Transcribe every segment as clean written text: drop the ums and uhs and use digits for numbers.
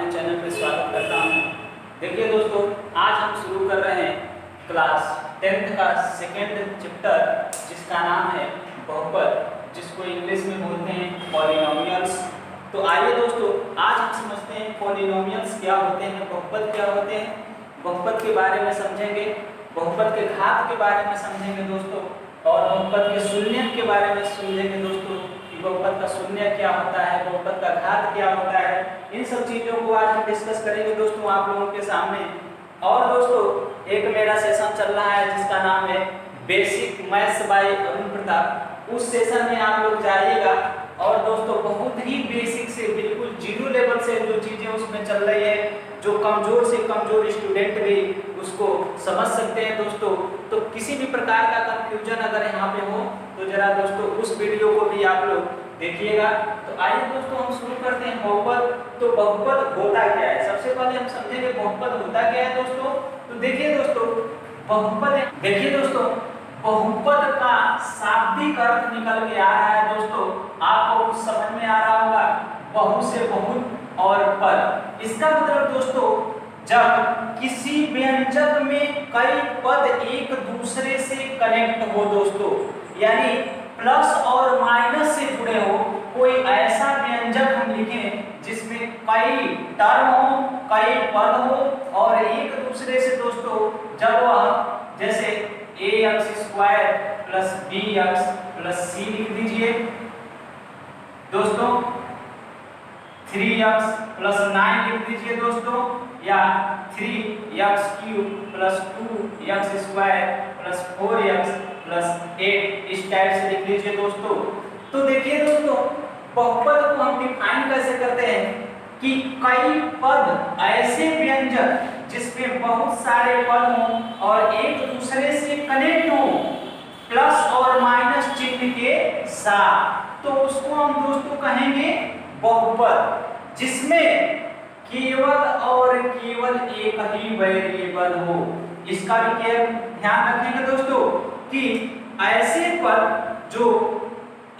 अपने चैनल पे स्वागत करता हूँ। देखिए दोस्तों, आज हम शुरू कर रहे हैं क्लास 10th का सेकेंड चैप्टर, जिसका नाम है बहुपद, जिसको इंग्लिश में बोलते हैं पॉलिनोमियल्स। तो आइए दोस्तों, आज हम समझते हैं पॉलिनोमियल्स क्या होते हैं, बहुपद क्या होते हैं। बहुपद के बारे में समझेंगे, बहुपद के घात के बारे में समझेंगे दोस्तों, और बहुपद के शून्य के बारे में समझेंगे दोस्तों, कि बहुपद का शून्य क्या होता है, बहुपद का घात क्या होता है। इन सब चीजों को आज हम डिस्कस करेंगे दोस्तों आप लोगों के सामने। और दोस्तों, एक मेरा सेशन चल रहा है जिसका नाम है basic maths by Arun Pratap. उस सेशन में आप लोग जाइएगा और दोस्तों बहुत ही बेसिक से बिल्कुल जीरो लेवल से जो चीजें उसमें चल रही है, जो कमजोर से कमजोर स्टूडेंट भी उसको समझ सकते हैं दोस्तों। तो किसी भी प्रकार का कंफ्यूजन अगर यहाँ पे हो तो जरा दोस्तों उस वीडियो को भी आप लोग देखिएगा। तो आइए दोस्तों हम शुरू करते हैं बहुपद। तो बहुपद होता क्या है, सबसे पहले हम समझेंगे बहुपद होता क्या है दोस्तों। तो देखिए दोस्तों, बहुपद, देखिए दोस्तों, बहुपद का शाब्दिक अर्थ निकल के आ रहा है दोस्तों, आपको कुछ समझ में आ रहा होगा, बहु से बहुत और पद। इसका मतलब दोस्तों, जब किसी व्यंजक में कई पद एक दूसरे से कनेक्ट हो दोस्तों, यानी प्लस और माइनस से जुड़े हो, कोई ऐसा व्यंजक हम लिखें जिसमें कई टर्म हो, कई पद हो, और एक दूसरे से दोस्तों जब वह, जैसे ax² plus bx plus c लिख दीजिए दोस्तों, 3x प्लस 9 लिख दीजिए दोस्तों, या 3x³ plus 2x² plus 4x plus 8 इस टाइप से लिख लीजिए दोस्तों। तो देखिए दोस्तों, बहुपद को हम डिफाइन कैसे करते हैं कि कई पद, ऐसे व्यंजक जिसमें बहुत सारे पद हों और एक दूसरे से कनेक्ट हों प्लस और माइनस चिन्ह के साथ, तो उसको हम दोस्तों कहेंगे बहुपद, जिसमें केवल और केवल एक ही वेरिएबल हो। इसका भी ध्यान रखेंगे दोस्तों कि ऐसे पद जो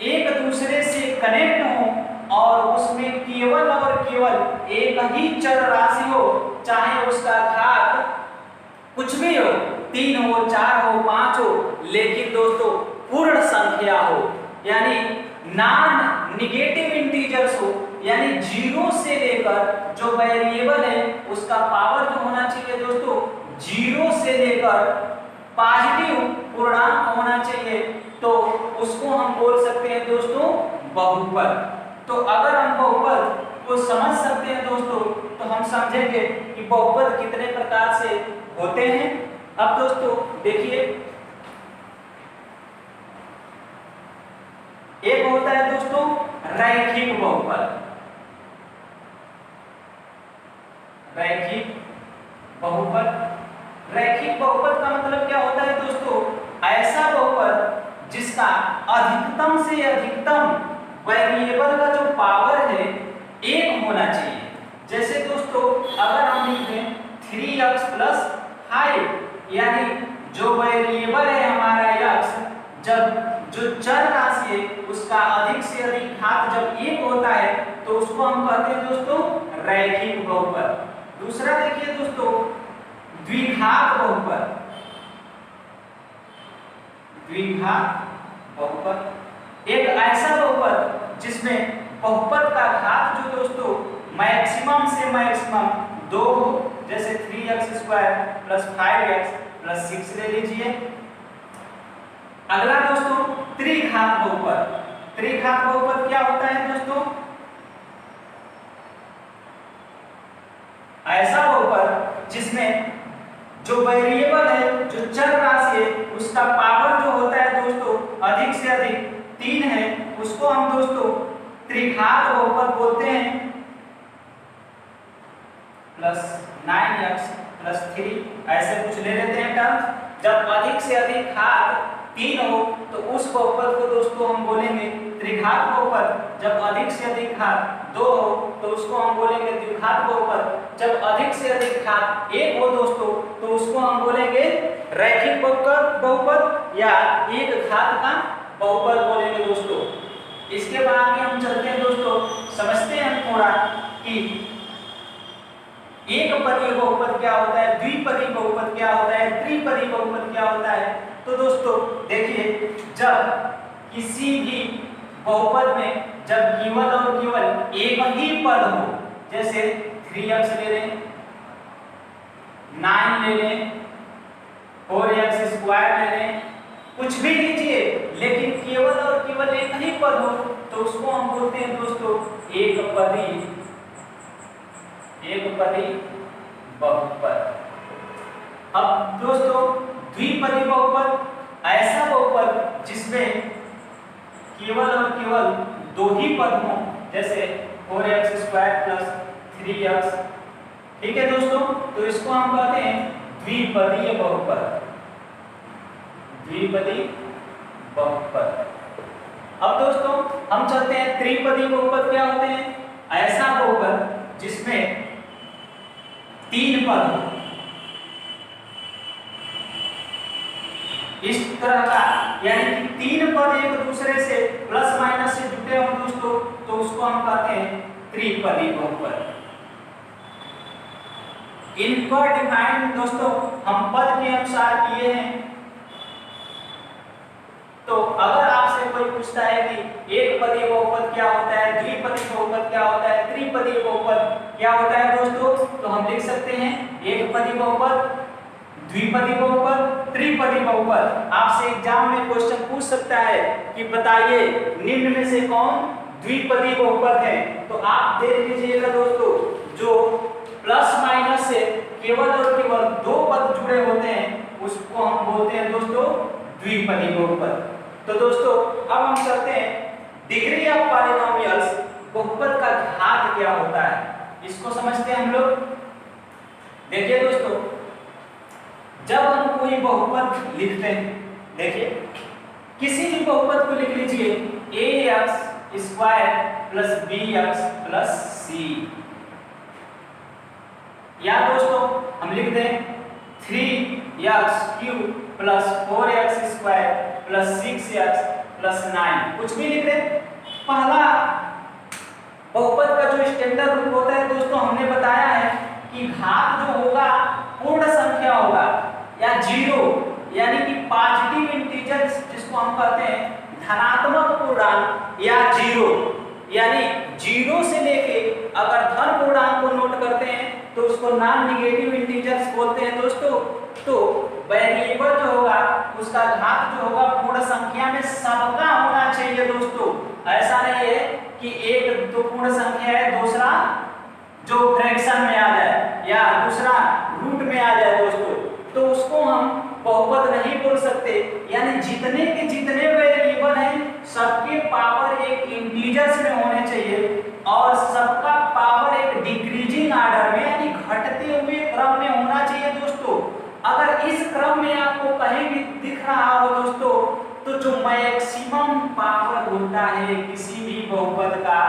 एक दूसरे से कनेक्ट हो और उसमें केवल और केवल एक ही चर राशि हो, चाहे उसका घात कुछ भी हो, 3 हो, 4 हो, 5 हो, लेकिन दोस्तों पूर्ण संख्या हो, यानी नॉन निगेटिव इंटीजर्स हो, यानी 0 से लेकर जो वेरिएबल है उसका पावर जो होना चाहिए दोस्तों 0 से लेकर पॉजिटिव पूर्णांक होना चाहिए, तो उसको हम बोल सकते हैं दोस्तों बहुपद। तो अगर हम बहुपद को समझ सकते हैं दोस्तों, तो हम समझेंगे कि बहुपद कितने प्रकार से होते हैं। अब दोस्तों देखिए, एक होता है दोस्तों रैखिक बहुपद। रैखिक बहुपद, रैखिक बहुपद का मतलब क्या होता है दोस्तों, ऐसा बहुपद जिसका अधिकतम से अधिकतम वेरिएबल का जो पावर है 1 होना चाहिए। जैसे दोस्तों अगर हम लिखें 3x प्लस 5, यानी जो वेरिएबल है हमारा x, जब जो चर राशि है उसका अधिक से अधिक घात जब 1 होता है तो उसको हम कहते हैं दोस्तों रैखिक बहुपद। दूसरा देखिए दोस्तों द्विघात बहुपद। द्विघात बहुपद एक ऐसा बहुपद जिसमें बहुपद का घात जो दोस्तों मैक्सिमम से मैक्सिमम 2 हो, जैसे 3x² प्लस 5x प्लस 6 ले लीजिए। अगला दोस्तों त्रिघात बहुपद। त्रिघात बहुपद क्या होता है दोस्तों, ऐसा बहुपद जिसमें जो वेरिएबल है, जो चर राशि है, उसका पावर जो होता है दोस्तों अधिक से अधिक 3 है, उसको हम दोस्तों त्रिघात बहुपद बोलते हैं। प्लस 9x प्लस 3 ऐसे कुछ ले लेते हैं टर्म। जब अधिक से अधिक घात 3 हो तो उस बहुपद को दोस्तों हम बोलेंगे त्रिघात बहुपद। जब अधिक से अधिक घात 2 हो तो उसको हम बोलेंगे द्विघात बहुपद। जब अधिक से अधिक घात 1 हो दोस्तों तो उसको हम बोलेंगे रैखिक बहुपद या एक घात का बहुपद बोलेंगे दोस्तों। इसके बाद हम चलते हैं दोस्तों, समझते हैं थोड़ा कि एकपदीय बहुपद क्या होता है, द्विपदीय बहुपद क्या होता है, त्रिपदीय बहुपद क्या होता है। तो दोस्तों देखिए, जब किसी भी बहुपद में जब केवल और केवल एक ही पद हो, जैसे 3x ले लें, 9 ले लें, 4x स्क्वायर ले लें, कुछ भी लीजिए, लेकिन केवल और केवल एक ही पद हो तो उसको हम बोलते हैं दोस्तों एकपदीय बहुपद। अब दोस्तों द्विपदीय बहुपद ऐसा बहुपद जिसमें केवल और केवल दो ही पद हों, जैसे 4x स्क्वायर प्लस 3x। ठीक है दोस्तों, तो इसको हम कहते हैं द्विपदीय बहुपद, द्विपदीय बहुपद। अब दोस्तों हम चलते हैं त्रिपदीय बहुपद क्या होते हैं, ऐसा बहुपद जिसमें 3 पद हो, इस तरह का, यानी कि 3 पद एक दूसरे से प्लस माइनस से जुड़े हो दोस्तों, तो उसको हम कहते हैं त्रिपदीय बहुपद। इनका डिफाइन दोस्तों हम पद के अनुसार किए हैं। तो अगर आपसे कोई पूछता है कि एकपदीय बहुपद क्या होता है, द्विपदीय बहुपद क्या होता है, त्रिपदीय बहुपद क्या होता है दोस्तों, तो हम लिख सकते हैं एकपदीय बहुपद, द्विपदीय बहुपद, त्रिपदीय बहुपद। आपसे एग्जाम में क्वेश्चन पूछ सकता है कि बताइए निम्न में से कौन द्विपदीय बहुपद है। तो आप देख लीजिएगा दोस्तों, जो प्लस माइनस से केवल और केवल 2 पद जुड़े होते हैं उसको हम बोलते हैं दोस्तों द्विपदीय बहुपद। तो दोस्तों अब हम चलते हैं डिग्री ऑफ पॉलिनोमियल्स, बहुपद का घात क्या होता है, इसको समझते हैं हम लोग। देखिए दोस्तों, जब हम कोई बहुपद लिखते हैं, देखिए किसी भी बहुपद को लिख लीजिए ax square plus bx plus c, या दोस्तों हम लिख दें 3x cube plus 4x square plus 6x plus 9, कुछ भी लिख दें। पहला बहुपद का जो स्टैंडर्ड रूप होता है दोस्तों, हमने बताया है कि घात जो होगा पूर्ण संख्या होगा या जीरो, यानी कि पॉजिटिव इंटीजर जिसको हम कहते हैं धनात्मक पूर्णांक या जीरो, यानी जीरो से लेके अगर धन पूर्णांक को नोट करते हैं तो उसको नॉन नेगेटिव इंटीजर्स बोलते हैं दोस्तों। तो वेरिएबल जो होगा उसका घात जो होगा पूर्ण संख्या में सबका होना चाहिए दोस्तों। ऐसा नहीं है कि एक तो पूर्ण संख्या है, दूसरा जो फ्रैक्शन में आ जाए या दूसरा रूट में आ जाए दोस्तों, तो उसको हम बहुपद नहीं बोल सकते। यानी जितने के जितने वेरिएबल हैं सबके पावर एक इंटीजर्स में होने चाहिए और सबका पावर एक डिक्रीजिंग ऑर्डर में यानी घटते हुए क्रम में होना चाहिए दोस्तों। अगर इस क्रम में आपको कहीं भी दिख रहा हो दोस्तों, तो जो मैक्सिमम पावर होता है किसी भी बहुपद का,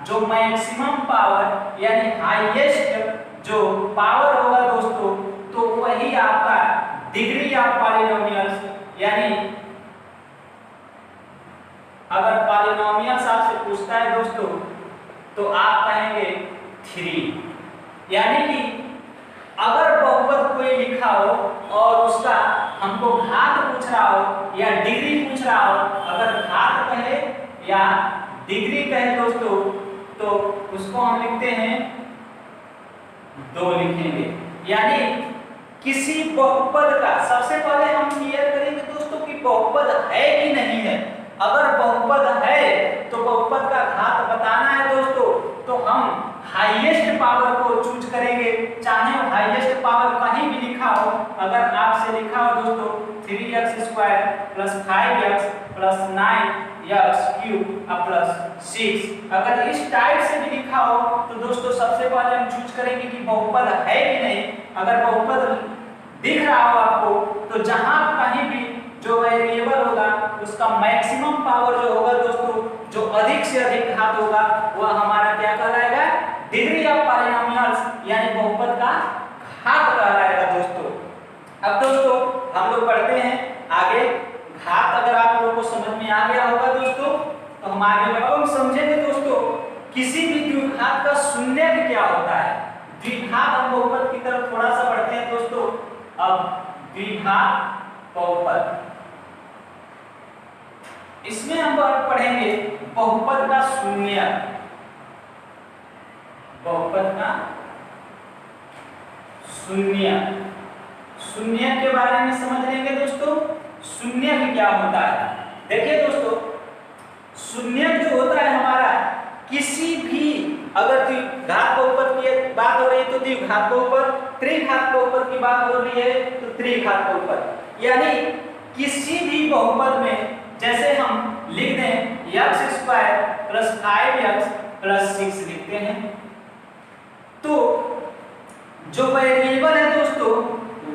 जो मैक्सिमम पावर यानी हाईएस्ट जो पावर होगा दोस्तों, तो वही आपका डिग्री ऑफ पॉलिनोमियल्स, यानी अगर पॉलिनोमियल्स आपसे पूछता है दोस्तों तो आप कहेंगे 3। यानी कि अगर बहुपद कोई लिखा हो और उसका हमको घात पूछ रहा हो या डिग्री पूछ रहा हो, अगर घात कहे या डिग्री कहे दोस्तों, तो उसको हम लिखते हैं 2 लिखेंगे। यानी किसी बहुपद का सबसे पहले हम क्लियर करेंगे दोस्तों कि बहुपद है कि नहीं है। अगर बहुपद है तो बहुपद का घात बताना है दोस्तों, तो हम हाईएस्ट पावर को चूज करेंगे, चाहे हाईएस्ट पावर कहीं भी लिखा हो। अगर आपसे लिखा हो दोस्तों 3x square plus 5x plus 9x cube plus 6, अगर इस टाइप से भी लिखा हो तो दोस्तों सबसे पहले हम चूज करेंगे कि बहुपद है कि नहीं। अगर बहुपद दिख रहा हो आपको, तो जहां कहीं भी जो वेरिएबल होगा उसका मैक्सिमम पावर जो होगा दोस्तों, जो अधिक से अधिक घात होगा, वह हमारा क्या कहलाएगा, डिग्री ऑफ पॉलिनोमियल्स यानी बहुपद का घात कहलाएगा दोस्तों। अब दोस्तों हम लोग पढ़ते हैं आगे। घात अगर आप लोगों को समझ में आ गया होगा दोस्तों, तो हम आगे हम समझेंगे दोस्तों किसी भी द्विघात का शून्य क्या होता है। द्विघात हम की तरफ थोड़ा सा बढ़ते हैं दोस्तों। अब द्विघात बहुपद, इसमें हम पढ़ेंगे बहुपद का शून्यक। बहुपद का शून्यक, शून्यक के बारे में समझ लेंगे दोस्तों। शून्यक क्या होता है? देखिए दोस्तों, शून्यक जो होता है हमारा, किसी भी अगर द्विघात बहुपद की बात हो रही है तो द्विघात बहुपद, त्रिघात बहुपद की बात हो रही है तो त्रिघात बहुपद, यानी किसी भी बहुपद में जैसे हम लिख दें x² + 5x + 6 लिखते हैं, तो जो वेरिएबल है दोस्तों,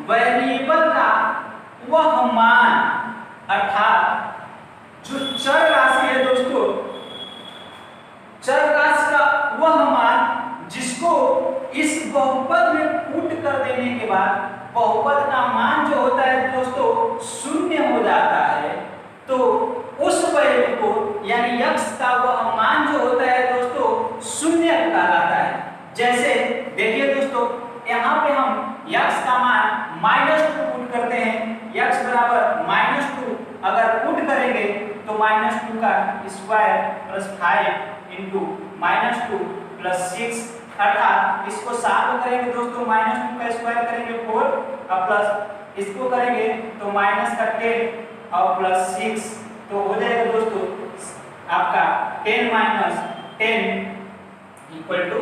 वेरिएबल का वह मान, अर्थात जो चर राशि है दोस्तों, चर राशि का वह मान जिसको इस बहुपद में पुट कर देने के बाद बहुपद का मान जो होता है दोस्तों शून्य हो जाता है, तो उस वैल्यू को यानी x का वह मान जो होता है दोस्तों शून्य कहलाता है। जैसे देखिए दोस्तों, यहाँ पे हम x का मान -2 पुट करते हैं, x बराबर -2 अगर पुट करेंगे तो -2 का स्क्वायर + 5 इंटू -2 + 6, अर्थात इसको साथ करेंगे दोस्तों, -2 का स्क्वायर करेंगे 4 और प्लस इसको करेंगे तो -10 और +6, तो हो जाएगा दोस्तों आपका 10 - 10 =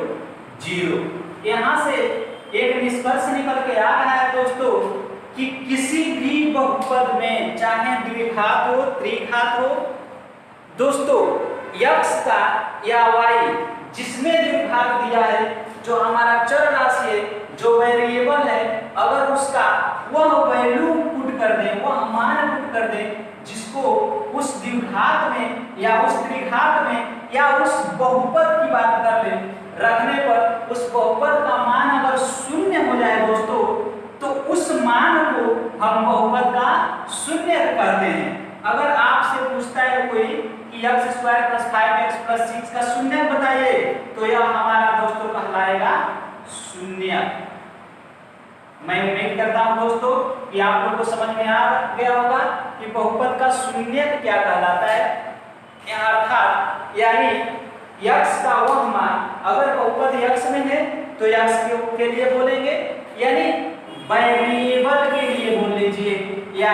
0। यहाँ से एक निष्कर्ष निकल के आ रहा है दोस्तों कि किसी भी बहुपद में चाहे द्विघात हो त्रिघात हो दोस्तों, x का या y जिसमें द्विघात दिया है, जो हमारा चर राशि है, जो वेरिएबल है, अगर उसका वह वैल्यू पुट कर दें, वह मान पुट कर दें जिसको उस द्विघात में या उस त्रिघात में या उस बहुपद की बात कर लें, रखने पर उस बहुपद का मान अगर शून्य हो जाए दोस्तों, तो उस मान को हम बहुपद का शून्य कहते हैं। अगर आपसे पूछता है कोई कि x² + 5x + 6 का शून्य बताइए, तो यह हमारा दोस्तों कहलाएगा शून्यक। मैं उम्मीद करता हूं दोस्तों कि आप लोगों को समझ में आ गया होगा कि बहुपद का शून्यक क्या कहलाता है। अर्थात यानी x का वह मान, अगर बहुपद x में है तो x के लिए बोलेंगे, यानी वेरिएबल के लिए बोल लीजिए या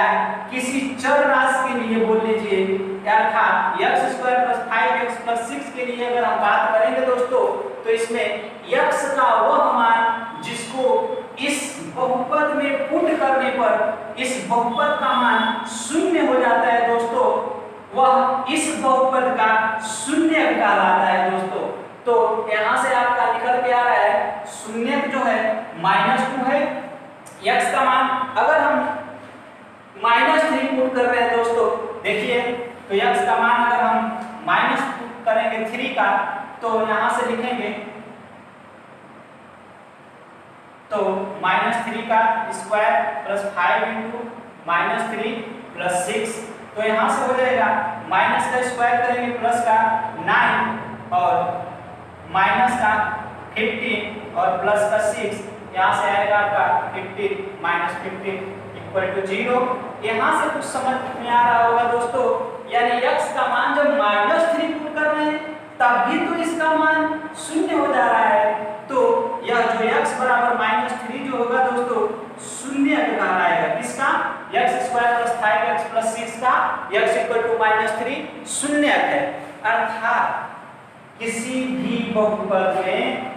किसी चर राशि के लिए बोल लीजिए, अर्थात x² + 5x + 6 के लिए अगर हम बात करेंगे दोस्तों, तो इसमें x का वह मान जिसको इस बहुपद में पुट करने पर इस बहुपद का मान शून्य हो जाता है दोस्तों, वह इस बहुपद का शून्य कहलाता है दोस्तों। तो यहाँ से आपका निकल के आ रहा है शून्यक जो है -2 है, x का मान अगर हम -3 पुट कर रहे हैं दोस्तों, देखिए तो x का मान अगर हम -2 करेंगे 3 का, तो यहाँ से लिखेंगे तो -3 का स्क्वायर + 5 इंटू -3 + 6, तो यहाँ से हो जाएगा माइनस का स्क्वायर करेंगे प्लस का 9 और माइनस का 15 और प्लस का 6, यहाँ से आएगा आपका 15 - 15 = 0। यहाँ से कुछ समझ में आ रहा होगा दोस्तों, यानी x का मान जब -3 पुट कर रहे हैं तब भी तो इसका मान शून्य हो जा रहा है, तो यह जो x बराबर -3 जो होगा दोस्तों शून्य कहलाएगा। किसका? x² + 5x + 6 का x = -3 शून्य है। अर्थात किसी भी बहुपद में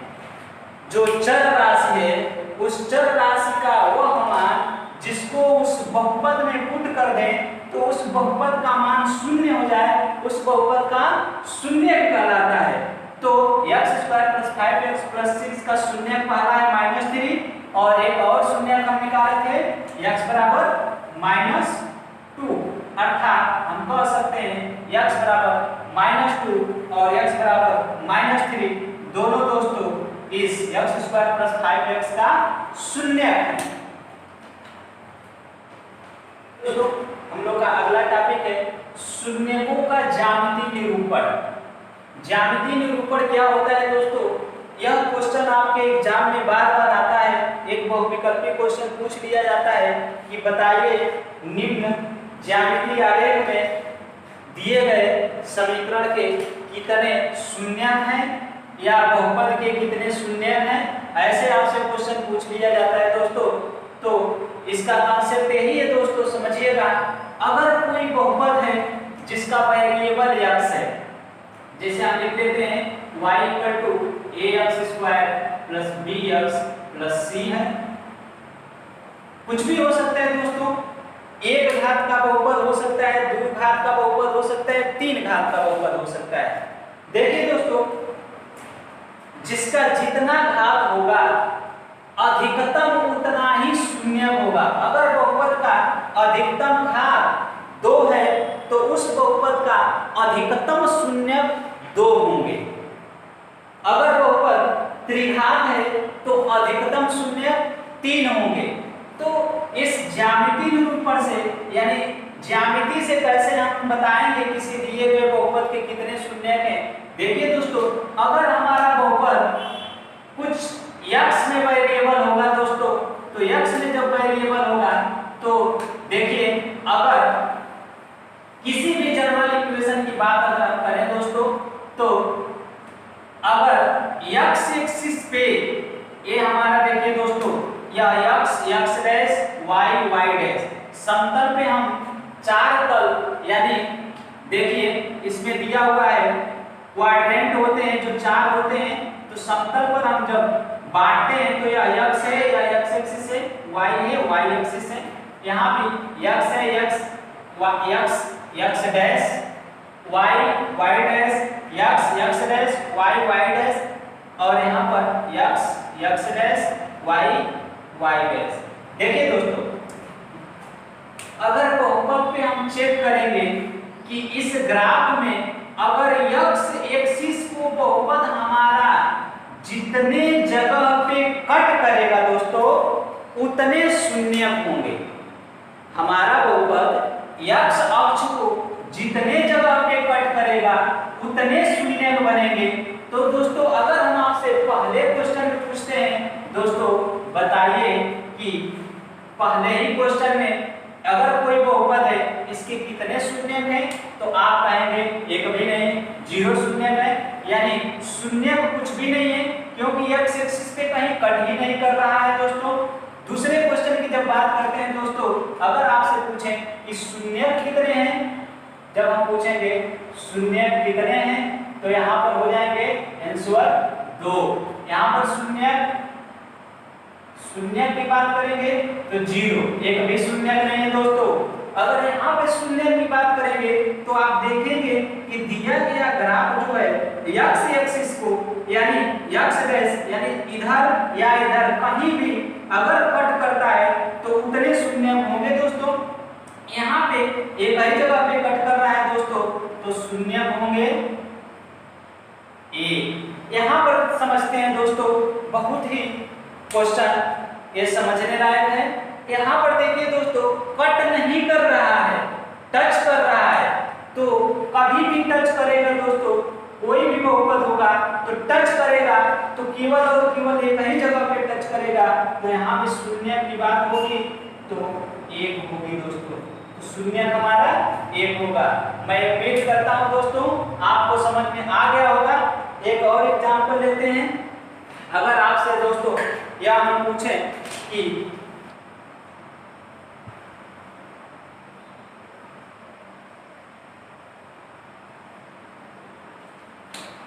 जो चर राशि है, उस चर राशि का वह मान जिसको उस बहुपद में पुट कर दें तो उस बहुपद का मान शून्य हो जाए, उस बहुपद का शून्य कहलाता है। तो x² + 5x + 6 का शून्य पहला है -3 और एक और शून्य हम निकाले थे x बराबर -2, अर्थात हम कह सकते हैं x बराबर -2 और x बराबर -3 दोनों दोस्तों इस x² + 5x का शून्य है। दोस्तों हम लोग का अगला टॉपिक है शून्यकों का ज्यामितीय निरूपण। ज्यामितीय निरूपण क्या होता है दोस्तों? यह क्वेश्चन आपके एग्जाम में बार बार आता है। एक बहुविकल्पी क्वेश्चन पूछ लिया जाता है कि बताइए निम्न ज्यामितीय आरेख में दिए गए समीकरण के कितने शून्य हैं या बहुपद के कितने शून्य हैं, ऐसे आपसे क्वेश्चन पूछ लिया जाता है दोस्तों। तो इसका कॉन्सेप्ट यही है दोस्तों, समझिएगा। अगर कोई बहुपद है जिसका वेरिएबल x है, जैसे हम लिख देते हैं y = ax² + bx + c है, कुछ भी हो सकता है दोस्तों। एक घात का बहुपद हो सकता है, दो घात का बहुपद हो सकता है, तीन घात का बहुपद हो सकता है। देखिए दोस्तों, जिसका जितना घात होगा अधिकतम उतना ही शून्य होगा। अगर बहुपद का अधिकतम घात 2 है तो उस बहुपद का अधिकतम शून्य 2 होंगे। अगर बहुपद त्रिघात है तो अधिकतम शून्य 3 होंगे। तो इस ज्यामितीय निरूपण से, यानी ज्यामिति से कैसे हम बताएंगे किसी दिए गए बहुपद के कितने शून्य हैं। देखिए दोस्तों, अगर हमारा बहुपद कुछ x में वेरिएबल होगा दोस्तों, तो x में जब वेरिएबल होगा तो देखिए, अगर किसी भी जनरल इक्वेशन की बात अगर हम करें दोस्तों, तो अगर x एक्सिस पे ये हमारा देखिए दोस्तों, या x डैश y डैश समतल पे हम चार तल, यानी देखिए इसमें दिया हुआ है क्वाड्रेंट होते हैं जो चार होते हैं, तो समतल पर हम जब बांटते हैं तो यह x है, या x एक्सिस है, y है, y एक्सिस है, यहाँ भी x है, x dash y dash, x dash y dash, और यहाँ पर x डैश y डैश। देखिए दोस्तों, अगर बहुपद पे हम चेक करेंगे कि इस ग्राफ में अगर x एक्सिस को बहुपद हमारा जितने जगह पे कट करेगा दोस्तों उतने शून्य होंगे। हमारा बहुपद x अक्ष को जितने जगह पे कट करेगा उतने शून्य बनेंगे। तो दोस्तों, अगर हम आपसे पहले क्वेश्चन में पूछते हैं दोस्तों, बताइए कि पहले ही क्वेश्चन में अगर कोई बहुपद है इसके कितने शून्य हैं, तो आप कहेंगे एक भी नहीं, 0 शून्य है, यानी शून्य कुछ भी नहीं है, क्योंकि x एक्सिस पे कहीं कट ही नहीं कर रहा है दोस्तों। दूसरे क्वेश्चन की जब बात करते हैं दोस्तों, अगर आपसे पूछें कि शून्य कितने हैं, जब हम पूछेंगे शून्य कितने हैं, तो यहाँ पर हो जाएंगे आंसर 2। यहाँ पर शून्य की बात करेंगे तो 0, एक भी शून्य नहीं है दोस्तों। अगर यहाँ पे शून्य की बात करेंगे तो आप देखेंगे कि दिया गया ग्राफ जो है x एक्सिस को, यानी x डैश, यानी इधर या इधर कहीं भी अगर कट करता है तो उतने शून्य होंगे दोस्तों। यहाँ पे एक ही जगह पे कट कर रहा है दोस्तों, तो शून्य होंगे 1। यहाँ पर समझते हैं दोस्तों, बहुत ही क्वेश्चन ये समझने लायक है। यहाँ पर देखिए दोस्तों, कट नहीं कर रहा है, टच कर रहा है, तो कभी भी टच करेगा दोस्तों, कोई भी बहुपद होगा तो टच करेगा तो केवल और केवल एक ही जगह पे टच करेगा, तो यहाँ पे शून्य की बात होगी तो 1 होगी दोस्तों। तो शून्य हमारा 1 होगा। मैं उम्मीद करता हूँ दोस्तों आपको समझ में आ गया होगा। एक और एग्जाम्पल लेते हैं। अगर आपसे दोस्तों या हम पूछें कि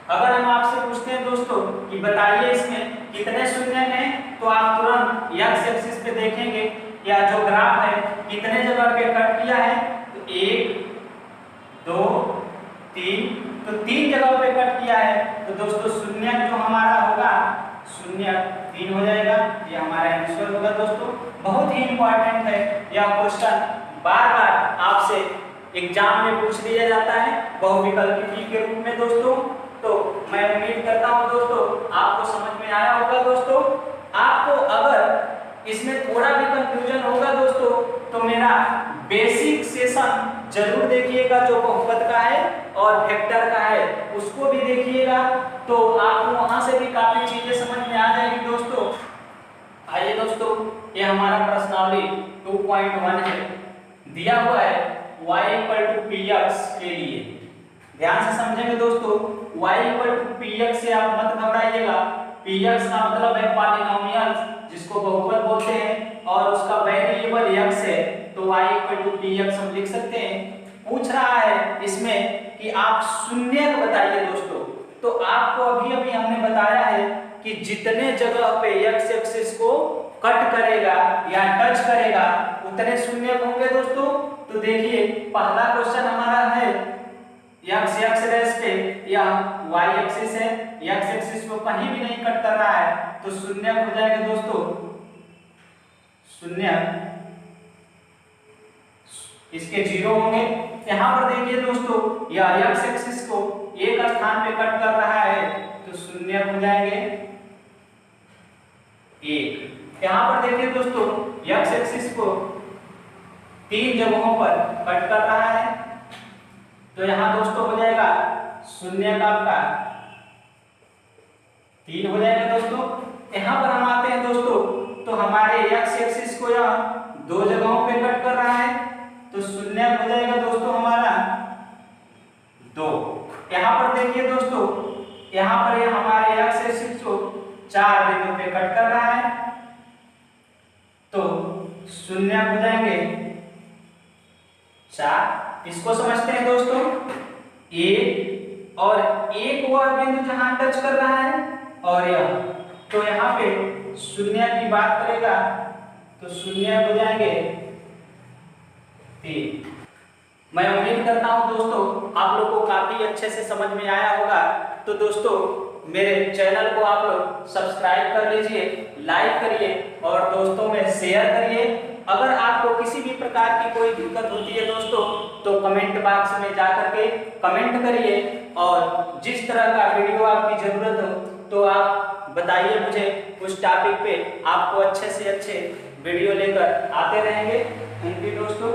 अगर हम आपसे पूछते हैं दोस्तों कि बताइए इसमें कितने शून्य हैं, तो आप तुरंत x एक्सिस पे देखेंगे या जो ग्राफ है कितने जगह पे कट किया है, तो 1 2 3, तो 3 जगह पे कट किया है। तो दोस्तों शून्य जो हमारा होगा, शून्य 3 हो जाएगा, ये हमारा आंसर होगा दोस्तों। बहुत ही इंपॉर्टेंट है यह क्वेश्चन, बार बार आपसे एग्जाम में पूछ लिया जाता है बहुविकल्पी के रूप में दोस्तों। तो मैं उम्मीद करता हूं दोस्तों आपको समझ में आया होगा दोस्तों। आपको अगर इसमें थोड़ा भी कंफ्यूजन होगा दोस्तों, तो मेरा बेसिक सेशन जरूर देखिएगा जो बहुपद का है और वेक्टर का है, उसको भी देखिएगा, तो आपको वहां से भी काफी चीजें समझ में आ जाएगी दोस्तों। आइए दोस्तों हमारा प्रश्नावली 2.1 है। दिया हुआ है y = px के लिए। ध्यान से समझेंगे दोस्तों, y = px से आप मत घबराइएगा। px का मतलब है पॉलिनोमियल, जिसको बहुपद बोलते हैं, और उसका वेरिएबल x है, तो y = px हम लिख सकते हैं। पूछ रहा है इसमें कि आप शून्यक बताइए दोस्तों, तो आपको अभी अभी हमने बताया है कि जितने जगह पे x एक्सिस को कट करेगा या टच करेगा उतने शून्यक होंगे दोस्तों। तो देखिए पहला क्वेश्चन हमारा है x रेस पे या y एक्सिस है, x एक्सिस को कहीं भी नहीं कट कर रहा है, तो शून्यक हो जाएगा दोस्तों। शून्यक इसके 0 होंगे। यहाँ पर देखिए दोस्तों, यह x एक्सिस को एक स्थान पे कट कर रहा है, तो शून्यक हो जाएंगे 1। यहाँ पर देखिए दोस्तों, x एक्सिस को 3 जगहों पर कट कर रहा है, तो यहाँ दोस्तों हो जाएगा शून्यक आपका 3 हो जाएगा दोस्तों। यहाँ पर हम आते हैं दोस्तों, तो हमारे x एक्सिस को यहाँ 2 जगहों पे कट कर रहा है, तो शून्यक हो जाएगा दोस्तों हमारा 2। यहाँ पर देखिए दोस्तों, यहाँ पर ये हमारे x एक्सिस को 4 बिंदु पे कट कर रहा है, तो शून्यक हो जाएंगे 4। इसको समझते हैं दोस्तों, एक और एक वह बिंदु जहां टच कर रहा है और यह, तो यहाँ पे शून्य की बात करेगा तो शून्य हो जाएंगे 3। मैं उम्मीद करता हूं दोस्तों आप लोग को काफी अच्छे से समझ में आया होगा। तो दोस्तों मेरे चैनल को आप लोग सब्सक्राइब कर लीजिए, लाइक करिए और दोस्तों में शेयर करिए। अगर आपको किसी भी प्रकार की कोई दिक्कत होती है दोस्तों, तो कमेंट बॉक्स में जाकर के कमेंट करिए, और जिस तरह का वीडियो आपकी जरूरत हो तो आप बताइए मुझे। उस टॉपिक पे आपको अच्छे से अच्छे वीडियो लेकर आते रहेंगे। थैंक यू दोस्तों।